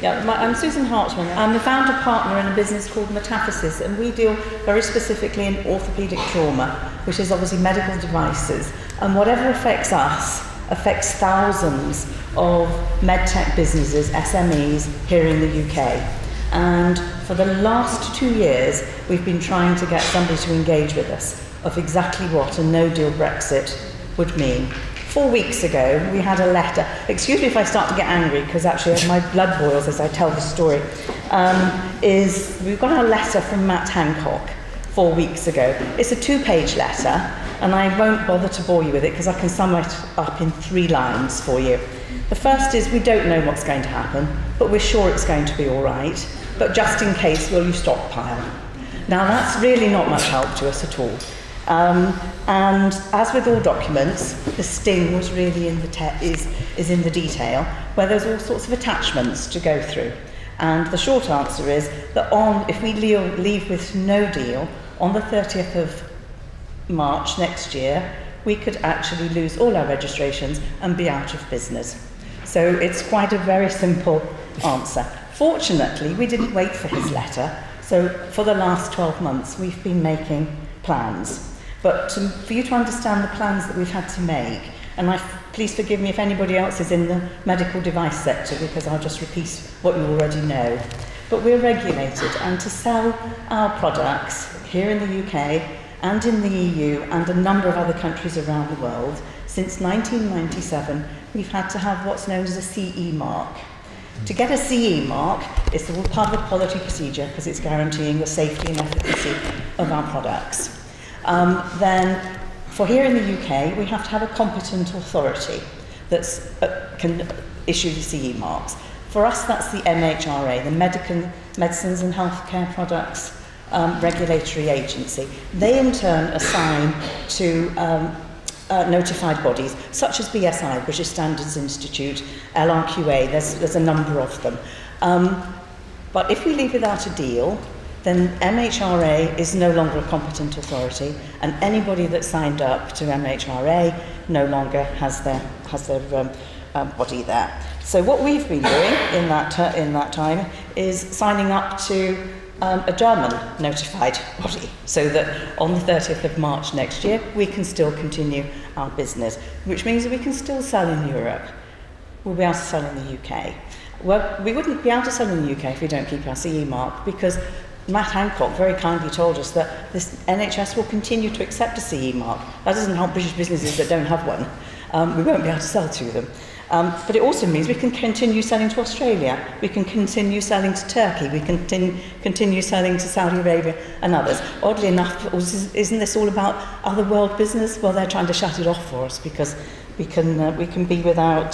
Yeah, I'm Susan Hartman. I'm the founder partner in a business called Metaphysis, and we deal very specifically in orthopaedic trauma, which is obviously medical devices. And whatever affects us affects thousands of medtech businesses, SMEs, here in the UK. And for the last 2 years, we've been trying to get somebody to engage with us of exactly what a no-deal Brexit would mean. 4 weeks ago, we had a letter. Excuse me if I start to get angry, because actually my blood boils as I tell the story. We've got a letter from Matt Hancock 4 weeks ago. It's a 2-page letter, and I won't bother to bore you with it because I can sum it up in 3 lines for you. The first is, we don't know what's going to happen, but we're sure it's going to be all right. But just in case, will you stockpile? Now, that's really not much help to us at all. And as with all documents, the sting was really in the is in the detail, where there's all sorts of attachments to go through. And the short answer is that if we leave with no deal on the 30th of March next year, we could actually lose all our registrations and be out of business. So it's quite a very simple answer. Fortunately, we didn't wait for his letter. So for the last 12 months, we've been making plans. But for you to understand the plans that we've had to make, and please forgive me if anybody else is in the medical device sector, because I'll just repeat what you already know. But we're regulated, and to sell our products here in the UK and in the EU and a number of other countries around the world, since 1997, we've had to have what's known as a CE mark. To get a CE mark, it's all part of a quality procedure because it's guaranteeing the safety and efficacy of our products. Then, for here in the UK, we have to have a competent authority that can issue the CE marks. For us, that's the MHRA, the Medicines and Healthcare Products Regulatory Agency. They, in turn, assign to notified bodies, such as BSI, British Standards Institute, LRQA, there's a number of them. But if we leave without a deal, then MHRA is no longer a competent authority, and anybody that signed up to MHRA no longer has their body there. So what we've been doing in that time is signing up to a German notified body, so that on the 30th of March next year we can still continue our business, which means that we can still sell in Europe. We'll be able to sell in the UK. Well, we wouldn't be able to sell in the UK if we don't keep our CE mark, because Matt Hancock very kindly told us that this NHS will continue to accept a CE mark. That doesn't help British businesses that don't have one. We won't be able to sell to them. But it also means we can continue selling to Australia, we can continue selling to Turkey, we can continue selling to Saudi Arabia and others. Oddly enough, isn't this all about other world business? Well, they're trying to shut it off for us because we can be without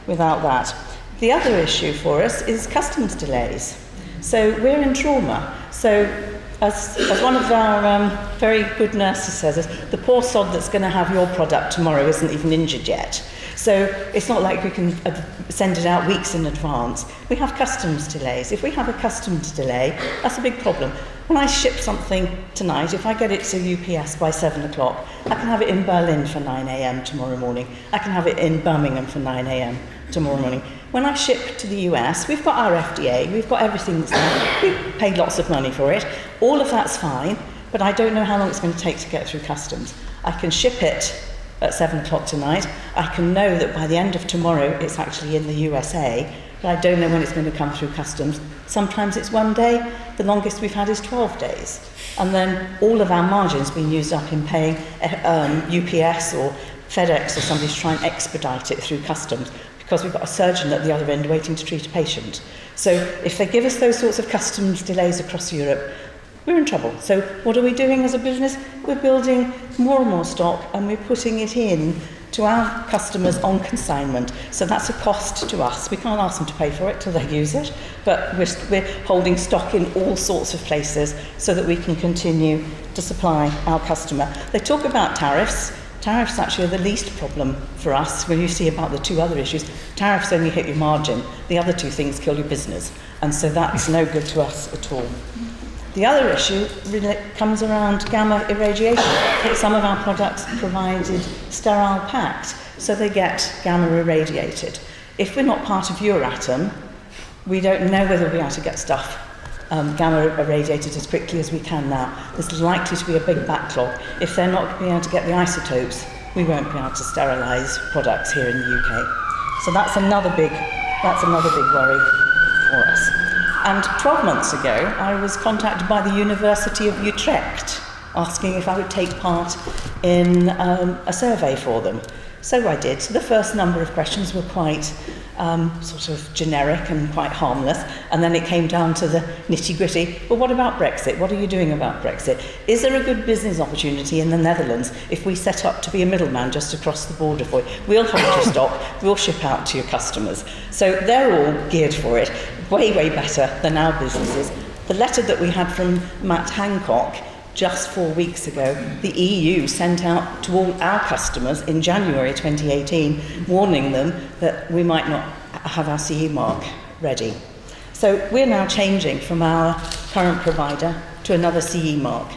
that. The other issue for us is customs delays. So we're in trauma. So as one of our very good nurses says, the poor sod that's going to have your product tomorrow isn't even injured yet. So it's not like we can send it out weeks in advance. We have customs delays. If we have a customs delay, that's a big problem. When I ship something tonight, if I get it to UPS by 7 o'clock, I can have it in Berlin for 9 a.m. tomorrow morning. I can have it in Birmingham for 9 a.m. tomorrow morning. When I ship to the US, we've got our FDA, we've got everything that's there. We paid lots of money for it. All of that's fine, but I don't know how long it's going to take to get through customs. I can ship it at 7 o'clock tonight. I can know that by the end of tomorrow it's actually in the USA, but I don't know when it's going to come through customs. Sometimes it's 1 day, the longest we've had is 12 days. And then all of our margins being used up in paying UPS or FedEx or somebody to try and expedite it through customs, because we've got a surgeon at the other end waiting to treat a patient. So if they give us those sorts of customs delays across Europe, we're in trouble. So what are we doing as a business? We're building more and more stock, and we're putting it in to our customers on consignment. So that's a cost to us. We can't ask them to pay for it till they use it, but we're holding stock in all sorts of places so that we can continue to supply our customer. They talk about tariffs. Tariffs actually are the least problem for us. When you see about the two other issues, tariffs only hit your margin. The other two things kill your business. And so that's no good to us at all. The other issue really comes around gamma irradiation. Some of our products provided sterile packed, so they get gamma irradiated. If we're not part of Euratom, We don't know whether we'll be able to get stuff gamma irradiated as quickly as we can now. There's likely to be a big backlog. If they're not being able to get the isotopes, we won't be able to sterilise products here in the UK. So that's another big worry for us. And 12 months ago, I was contacted by the University of Utrecht asking if I would take part in a survey for them. So I did. So the first number of questions were quite sort of generic and quite harmless, and then it came down to the nitty-gritty. Well, what about Brexit? What are you doing about Brexit? Is there a good business opportunity in the Netherlands if we set up to be a middleman just across the border for you? We'll hold your stock, we'll ship out to your customers. So they're all geared for it, way, way better than our businesses. The letter that we had from Matt Hancock just 4 weeks ago, the EU sent out to all our customers in January 2018, warning them that we might not have our CE mark ready. So we're now changing from our current provider to another CE mark.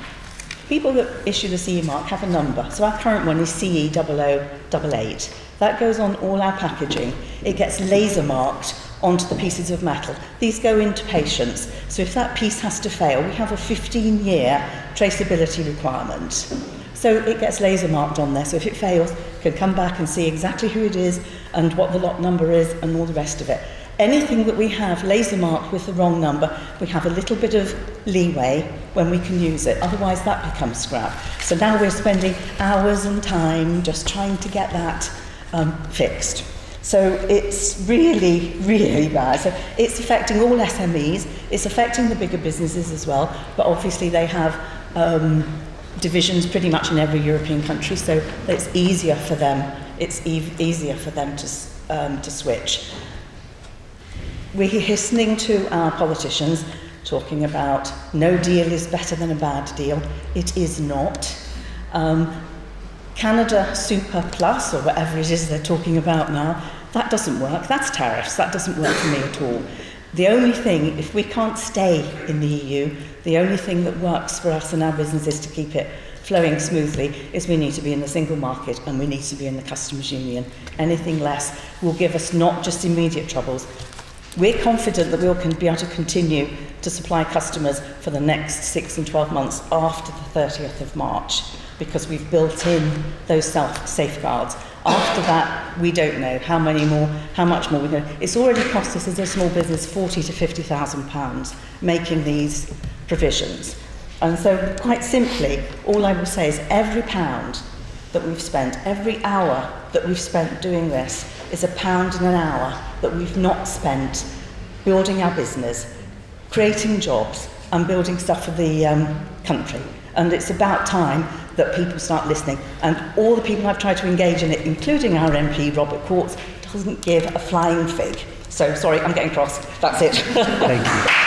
People that issue the CE mark have a number. So our current one is CE 0088. That goes on all our packaging. It gets laser marked onto the pieces of metal. These go into patients. So if that piece has to fail, we have a 15-year traceability requirement. So it gets laser marked on there. So if it fails, you can come back and see exactly who it is and what the lot number is and all the rest of it. Anything that we have laser marked with the wrong number, we have a little bit of leeway when we can use it. Otherwise, that becomes scrap. So now we're spending hours and time just trying to get that fixed. So it's really, really bad. So it's affecting all SMEs, it's affecting the bigger businesses as well, but obviously they have divisions pretty much in every European country, so it's easier for them. It's easier for them to switch. We're listening to our politicians talking about no deal is better than a bad deal. It is not. Canada Super Plus, or whatever it is they're talking about now, that doesn't work. That's tariffs. That doesn't work for me at all. The only thing, if we can't stay in the EU, the only thing that works for us and our businesses to keep it flowing smoothly is we need to be in the single market and we need to be in the customs union. Anything less will give us not just immediate troubles. We're confident that we'll be able to continue to supply customers for the next 6 and 12 months after the 30th of March because we've built in those safeguards. After that, we don't know how much more we know. It's already cost us as a small business £40,000 to £50,000 making these provisions. And so quite simply, all I will say is every pound that we've spent, every hour that we've spent doing this is £1 an hour that we've not spent building our business, creating jobs and building stuff for the country. And it's about time that people start listening. And all the people I've tried to engage in it, including our MP, Robert Courts, doesn't give a flying fig. So, sorry, I'm getting cross. That's it. Thank you.